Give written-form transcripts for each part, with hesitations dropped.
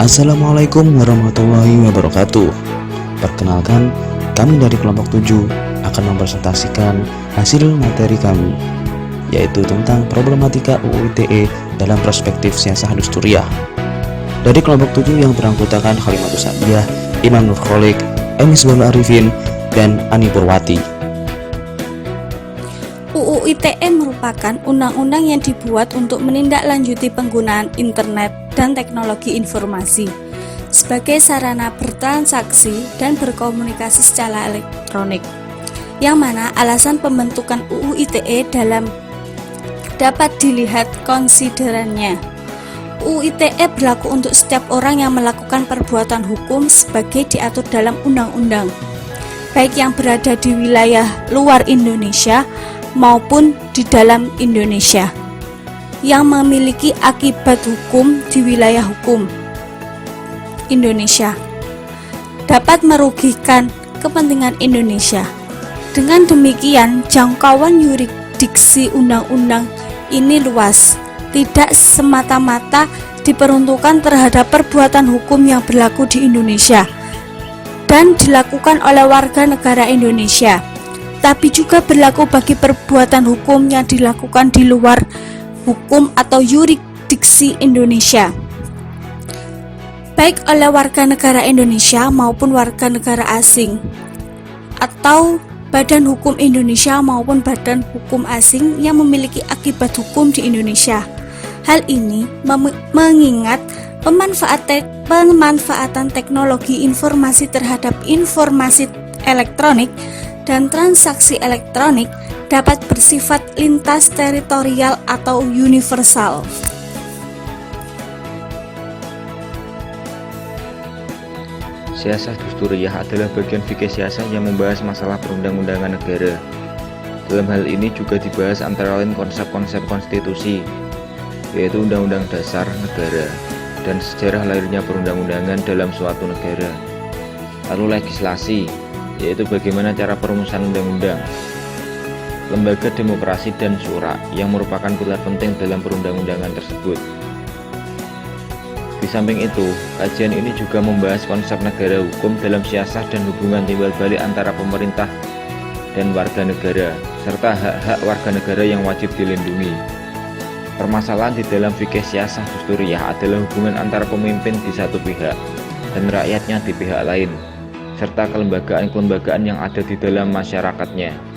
Assalamualaikum warahmatullahi wabarakatuh. Perkenalkan, kami dari kelompok 7 akan mempresentasikan hasil materi kami, yaitu tentang problematika UU ITE dalam perspektif siasah dusturiah. Dari kelompok 7 yang beranggotakan Khalimatus Sa'diyah, Imam Nur Kholik, Misbahul Arifin, dan Ani Purwati. UU ITE merupakan undang-undang yang dibuat untuk menindaklanjuti penggunaan internet dan teknologi informasi sebagai sarana bertransaksi dan berkomunikasi secara elektronik, yang mana alasan pembentukan UU ITE dapat dilihat konsiderannya. UU ITE berlaku untuk setiap orang yang melakukan perbuatan hukum sebagai diatur dalam undang-undang, baik yang berada di wilayah luar Indonesia maupun di dalam Indonesia, yang memiliki akibat hukum di wilayah hukum Indonesia dapat merugikan kepentingan Indonesia. Dengan demikian, jangkauan yurisdiksi undang-undang ini luas, tidak semata-mata diperuntukkan terhadap perbuatan hukum yang berlaku di Indonesia dan dilakukan oleh warga negara Indonesia, tapi juga berlaku bagi perbuatan hukum yang dilakukan di luar hukum atau yurisdiksi Indonesia, baik oleh warga negara Indonesia maupun warga negara asing, atau badan hukum Indonesia maupun badan hukum asing yang memiliki akibat hukum di Indonesia. Hal ini mengingat pemanfaatan teknologi informasi terhadap informasi elektronik dan transaksi elektronik dapat bersifat lintas teritorial atau universal. Siasah dusturiah adalah bagian fikih siasah yang membahas masalah perundang-undangan negara. Dalam hal ini juga dibahas antara lain konsep-konsep konstitusi, yaitu Undang-Undang Dasar Negara, dan sejarah lahirnya perundang-undangan dalam suatu negara. Lalu legislasi, yaitu bagaimana cara perumusan undang-undang, lembaga demokrasi dan syura yang merupakan pilar penting dalam perundang-undangan tersebut. Di samping itu, kajian ini juga membahas konsep negara hukum dalam siasah dan hubungan timbal balik antara pemerintah dan warga negara, serta hak-hak warga negara yang wajib dilindungi. Permasalahan di dalam fikih siasah dusturiah adalah hubungan antara pemimpin di satu pihak dan rakyatnya di pihak lain, serta kelembagaan-kelembagaan yang ada di dalam masyarakatnya.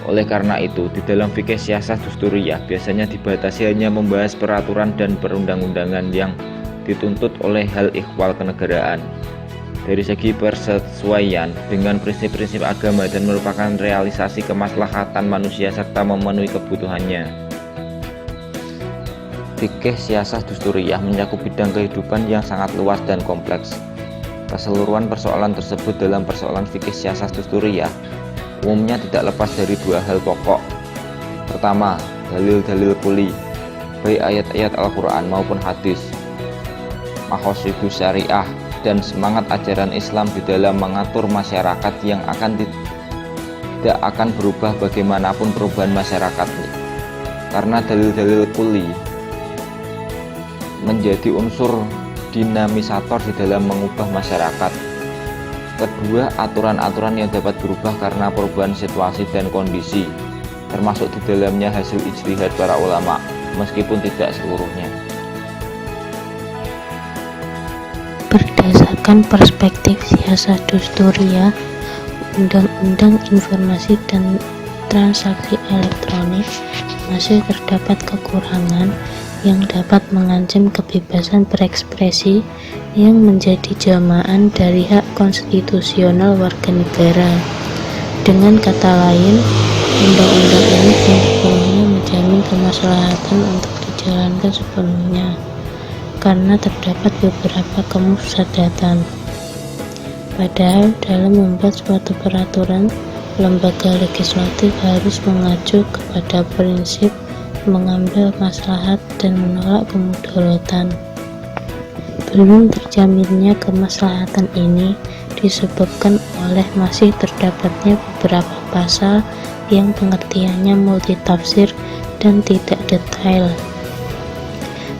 Oleh karena itu, di dalam fikih siasah dusturiah biasanya dibatasi hanya membahas peraturan dan perundang-undangan yang dituntut oleh hal ikhwal kenegaraan dari segi persesuaian dengan prinsip-prinsip agama dan merupakan realisasi kemaslahatan manusia serta memenuhi kebutuhannya. Fikih siasah dusturiah mencakup bidang kehidupan yang sangat luas dan kompleks. Keseluruhan persoalan tersebut dalam persoalan fikih siasah dusturiah umumnya tidak lepas dari dua hal pokok. Pertama, dalil-dalil kuli, baik ayat-ayat Al-Quran maupun hadis, maqasidus syariah, dan semangat ajaran Islam di dalam mengatur masyarakat yang tidak akan berubah bagaimanapun perubahan masyarakat. Karena dalil-dalil kuli menjadi unsur dinamisator di dalam mengubah masyarakat. Kedua, aturan-aturan yang dapat berubah karena perubahan situasi dan kondisi, termasuk di dalamnya hasil ijtihad para ulama, meskipun tidak seluruhnya. Berdasarkan perspektif siasah dusturiah, Undang-Undang Informasi dan Transaksi Elektronik masih terdapat kekurangan yang dapat mengancam kebebasan berekspresi yang menjadi jamaan dari hak konstitusional warga negara. Dengan kata lain, undang-undang ini belum sepenuhnya menjamin kemaslahatan untuk dijalankan sepenuhnya, karena terdapat beberapa kemufsadatan. Padahal dalam membuat suatu peraturan, lembaga legislatif harus mengacu kepada prinsip mengambil maslahat dan menolak kemudaratan. Belum terjaminnya kemaslahatan ini disebabkan oleh masih terdapatnya beberapa pasal yang pengertiannya multitafsir dan tidak detail.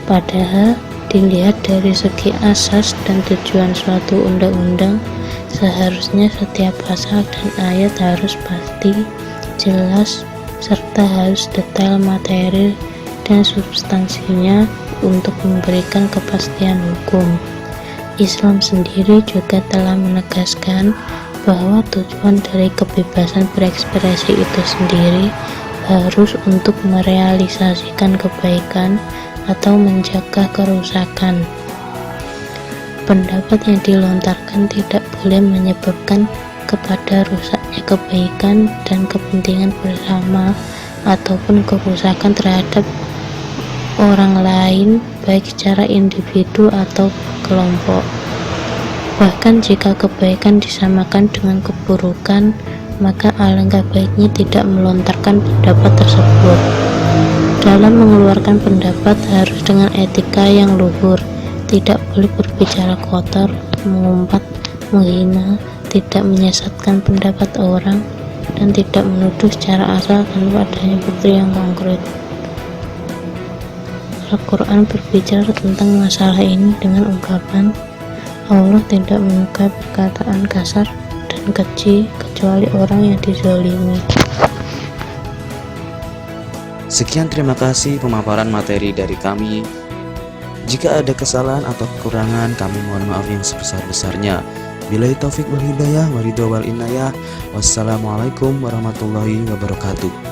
Padahal Dilihat dari segi asas dan tujuan suatu undang-undang, seharusnya setiap pasal dan ayat harus pasti, jelas, serta harus detail materi dan substansinya untuk memberikan kepastian hukum. Islam sendiri juga telah menegaskan bahwa tujuan dari kebebasan berekspresi itu sendiri harus untuk merealisasikan kebaikan atau mencegah kerusakan. Pendapat yang dilontarkan tidak boleh menyebabkan kepada rusaknya kebaikan dan kepentingan bersama ataupun kerusakan terhadap orang lain, baik secara individu atau kelompok. Bahkan jika kebaikan disamakan dengan keburukan, maka alangkah baiknya tidak melontarkan pendapat tersebut. Dalam mengeluarkan pendapat harus dengan etika yang luhur, tidak boleh berbicara kotor, mengumpat, menghina, tidak menyesatkan pendapat orang, dan tidak menuduh secara asal tanpa adanya bukti yang konkret. Al-Quran berbicara tentang masalah ini dengan ungkapan, Allah tidak menyukai perkataan kasar dan keji kecuali orang yang dizalimi. Sekian, terima kasih pemaparan materi dari kami. Jika ada kesalahan atau kekurangan, kami mohon maaf yang sebesar-besarnya. Billahi taufik wal hidayah, waridho wal inayah. Wassalamualaikum warahmatullahi wabarakatuh.